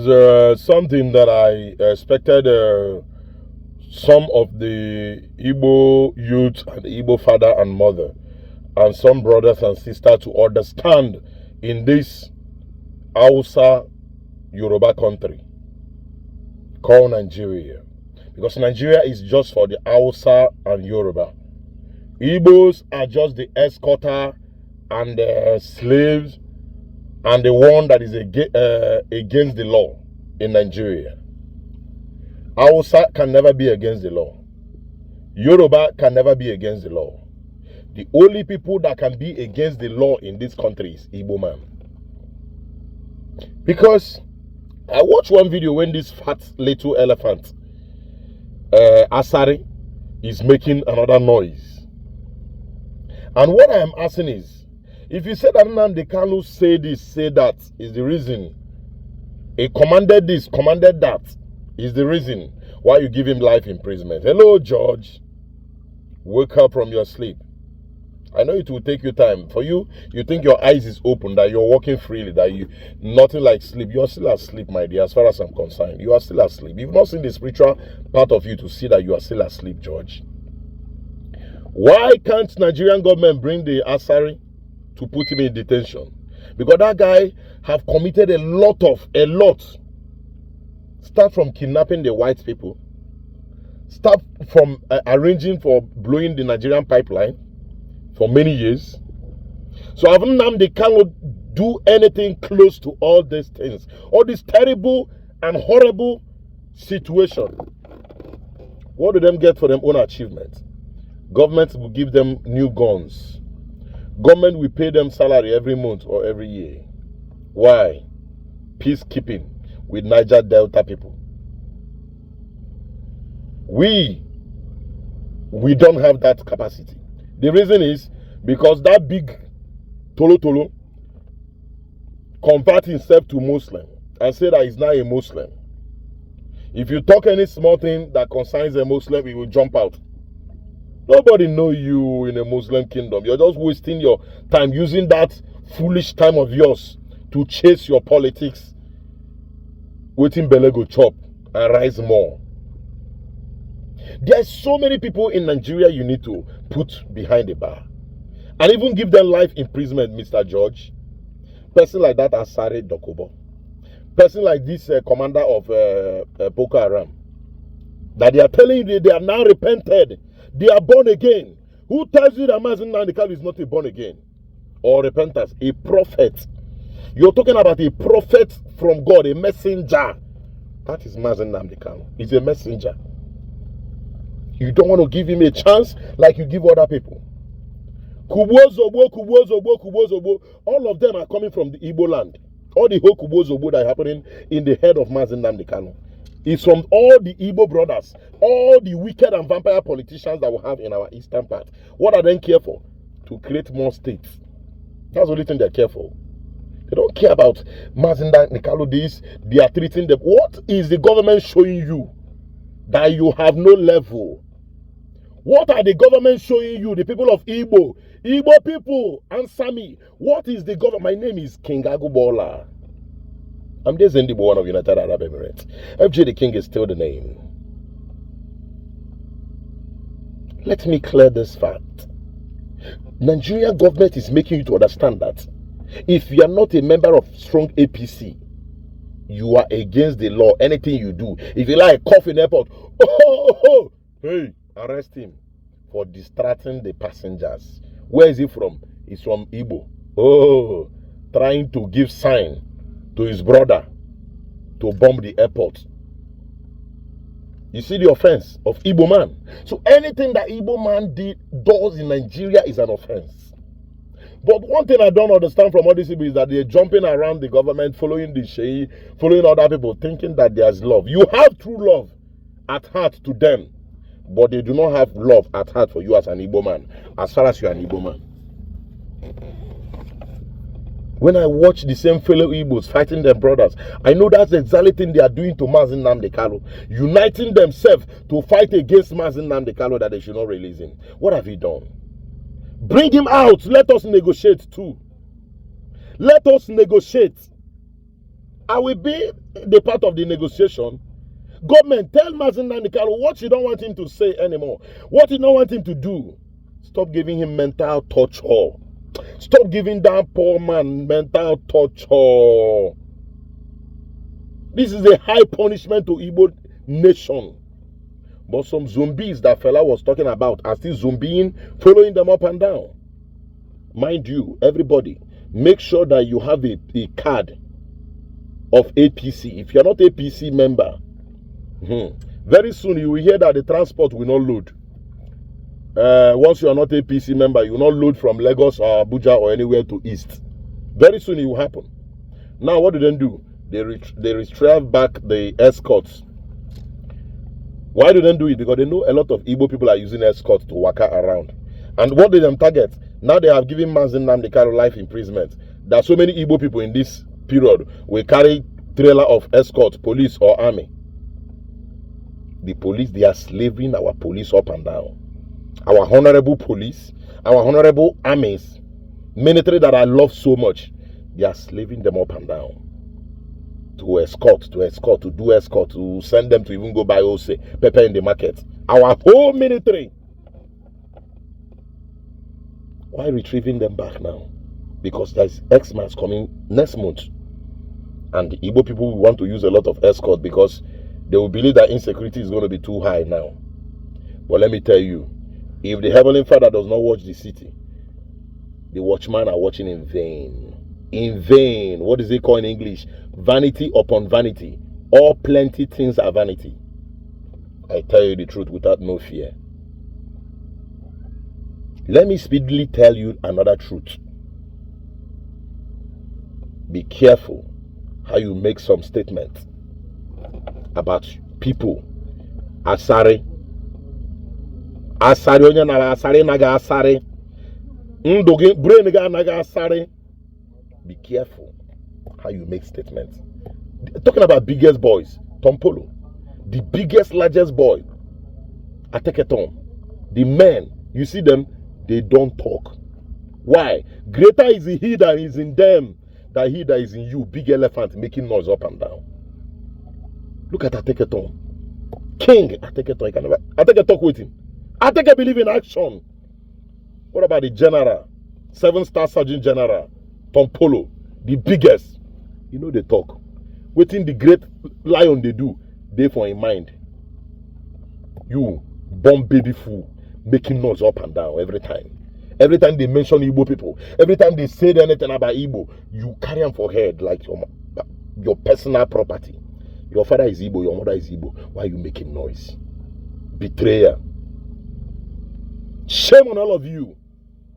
is something that I expected some of the Igbo youth and Igbo father and mother and some brothers and sisters to understand in this Hausa Yoruba country called Nigeria. Because Nigeria is just for the Hausa and Yoruba. Igbos are just the escorter and the slaves and the one that is against the law in Nigeria. Hausa can never be against the law. Yoruba can never be against the law. The only people that can be against the law in this country is Igbo man. Because I watched one video when this fat little elephant, Asari, is making another noise. And what I am asking is, if you say that Nnamdi Kanu say this, say that, is the reason, he commanded this, commanded that, is the reason why you give him life imprisonment. Hello, George. Wake up from your sleep. I know it will take you time. For you, you think your eyes is open, that you're walking freely, that you nothing like sleep. You're still asleep, my dear, as far as I'm concerned. You are still asleep. You've not seen the spiritual part of you to see that you are still asleep, George. Why can't Nigerian government bring the Asari to put him in detention? Because that guy have committed a lot. Start from kidnapping the white people. Start from arranging for blowing the Nigerian pipeline for many years. So haven't Nnamdi Kanu do anything close to all these things? All this terrible and horrible situation. What do them get for their own achievement? Government will give them new guns. Government will pay them salary every month or every year. Why? Peacekeeping with Niger Delta people. We don't have that capacity. The reason is because that big Tolo convert himself to Muslim and say that he's not a Muslim. If you talk any small thing that concerns a Muslim, he will jump out. Nobody know you in a Muslim kingdom. You're just wasting your time using that foolish time of yours to chase your politics. Waiting belle go chop and rise more. There's so many people in Nigeria you need to put behind the bar. And even give them life imprisonment, Mr. George. Person like that, Asari Dokubo. Person like this commander of Boko Haram. That they are telling you they are now repented. They are born again. Who tells you that Mazen Nnamdi Kanu is not a born again or repentance? A prophet. You're talking about a prophet from God, a messenger. That is Mazen Nnamdi Kanu. He's a messenger. You don't want to give him a chance like you give other people. Kubozobo. All of them are coming from the Igbo land. All the whole Kubozobo that are happening in the head of Mazen Nnamdi Kanu. It's from all the Igbo brothers, all the wicked and vampire politicians that we have in our eastern part. What are they care for? To create more states. That's the only thing they care for. They don't care about Mazen Nnamdi Kanu this. They are treating them. What is the government showing you that you have no level? What are the government showing you, the people of Igbo? Igbo people, answer me. What is the government? My name is King Agugbaola. I'm just in the one of United Arab Emirates. FJ the King is still the name. Let me clear this fact. Nigerian government is making you to understand that if you are not a member of strong APC, you are against the law. Anything you do, if you like cough in airport, hey, arrest him for distracting the passengers. Where is he from? He's from Igbo. Oh, trying to give sign to his brother to bomb the airport. You see the offense of Igbo man. So anything that Igbo man does in Nigeria is an offense. But one thing I don't understand from all these people is that they're jumping around the government, following the Shei, following other people, thinking that there's love. You have true love at heart to them, but they do not have love at heart for you as an Igbo man, as far as you're an Igbo man. When I watch the same fellow Igbos fighting their brothers, I know that's the exactly thing they are doing to Mazen Nnamdi Kanu, uniting themselves to fight against Mazen Nnamdi Kanu that they should not release him. What have you done? Bring him out. Let us negotiate too. Let us negotiate. I will be the part of the negotiation. Government, tell Mazen Nandikalu what you don't want him to say anymore. What you don't want him to do. Stop giving him mental torture. Stop giving that poor man mental torture. This is a high punishment to Igbo nation. But some zombies that fella was talking about are still zombieing, following them up and down. Mind you, everybody, make sure that you have a card of APC. If you're not APC member, very soon you will hear that the transport will not load. Once you are not APC member, you will not load from Lagos or Abuja or anywhere to East. Very soon it will happen. Now what do they do? They retrieve back the escorts. Why do they do it? Because they know a lot of Igbo people are using escorts to waka around. And what did them target? Now they have given Mazen Namdekaro life imprisonment. There are so many Igbo people in this period will carry trailer of escort, police or army. The police, they are slaving our police up and down. Our honorable police, our honorable armies, military that I love so much, they are slaving them up and down. To escort, to do escort, to send them to even go buy ose, pepper in the market. Our whole military. Why retrieving them back now? Because there's Xmas coming next month. And the Igbo people will want to use a lot of escort because they will believe that insecurity is going to be too high now. But let me tell you, if the Heavenly Father does not watch the city, the watchmen are watching in vain. In vain. What is it called in English? Vanity upon vanity. All plenty things are vanity. I tell you the truth without no fear. Let me speedily tell you another truth. Be careful how you make some statements about people. Asari. Asari onye na Asari naga Asari. Ndoge brain ga naga Asari. Be careful how you make statements. Talking about biggest boys, Tom Polo, the biggest, largest boy, Ateketon, the men, you see them, they don't talk. Why? Greater is he that is in them than he that is in you. Big elephant making noise up and down. Look at Ateketon. King Ateketon. Ateke with him. Ateke believe in action. What about the general? 7-star Sergeant General. Tom Polo, the biggest. You know they talk. Waiting the great lion they do, they for in mind. You bomb baby fool, making noise up and down every time. Every time they mention Igbo people, every time they say anything about Igbo, you carry them for head like your personal property. Your father is Igbo, your mother is Igbo. Why are you making noise? Betrayer. Shame on all of you,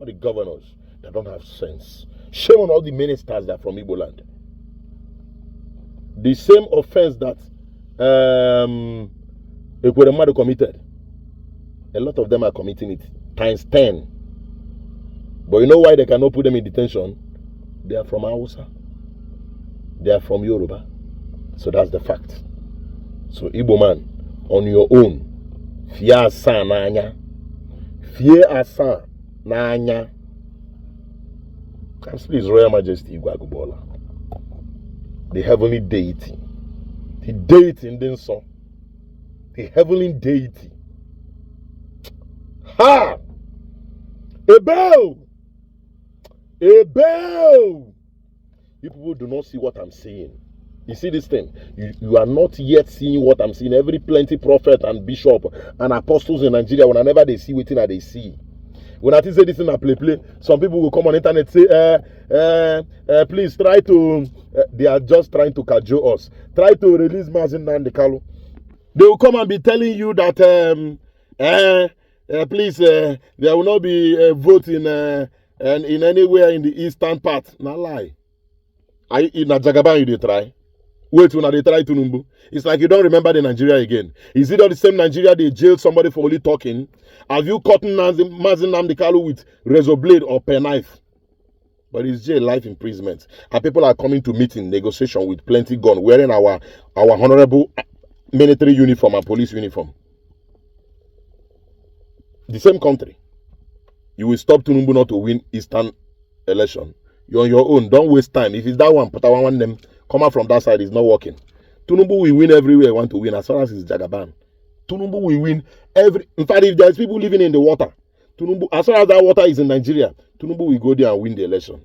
all the governors that don't have sense. Shame on all the ministers that are from Igbo land. The same offense that Ekweremadu committed, a lot of them are committing it times 10. But you know why they cannot put them in detention? They are from Hausa. They are from Yoruba. So that's the fact. So Igbo man, on your own, fear asa nanya. Fear asa nanya. His Royal Majesty Agugbaola, the heavenly deity, the deity in the sun, the heavenly deity. Ha! A bell! A bell! You people do not see what I'm saying. You see this thing? You are not yet seeing what I'm seeing. Every plenty prophet and bishop and apostles in Nigeria, whenever they see what they see. When I say this in a play, some people will come on internet say, please try to, they are just trying to cajole us. Try to release Mazen Nandekalo. They will come and be telling you that, please, there will not be a vote in anywhere in the eastern part. Not lie. In a Jagaban you they try. Wait when they try to Numbu. It's like you don't remember the Nigeria again. Is it not the same Nigeria they jailed somebody for only talking? Have you caught Mazen Namdekalu with razor blade or penknife? But it's jail, life imprisonment. And people are coming to meeting, negotiation with plenty gun, wearing our honorable military uniform and police uniform. The same country. You will stop Tinubu not to win Eastern election. You're on your own. Don't waste time. If it's that one, put one them. Come out from that side is not working. Tinubu will win everywhere want to win as far as it's Jagaban. Tinubu will win every. In fact, if there's people living in the water, Tinubu, as far as that water is in Nigeria, Tinubu will go there and win the election.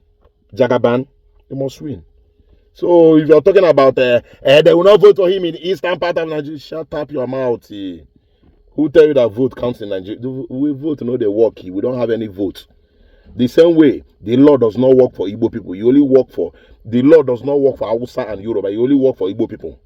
Jagaban, they must win. So if you're talking about they will not vote for him in the eastern part of Nigeria, shut up your mouth. Who tell you that vote counts in Nigeria? We vote, they work. We don't have any vote. The same way, the law does not work for Igbo people. You only work for, the law does not work for Hausa and Yoruba. You only work for Igbo people.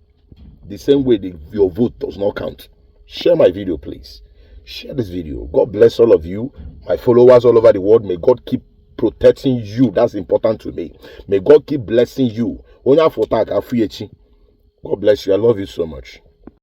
The same way, your vote does not count. Share my video, please. Share this video. God bless all of you, my followers all over the world. May God keep protecting you. That's important to me. May God keep blessing you. God bless you. I love you so much.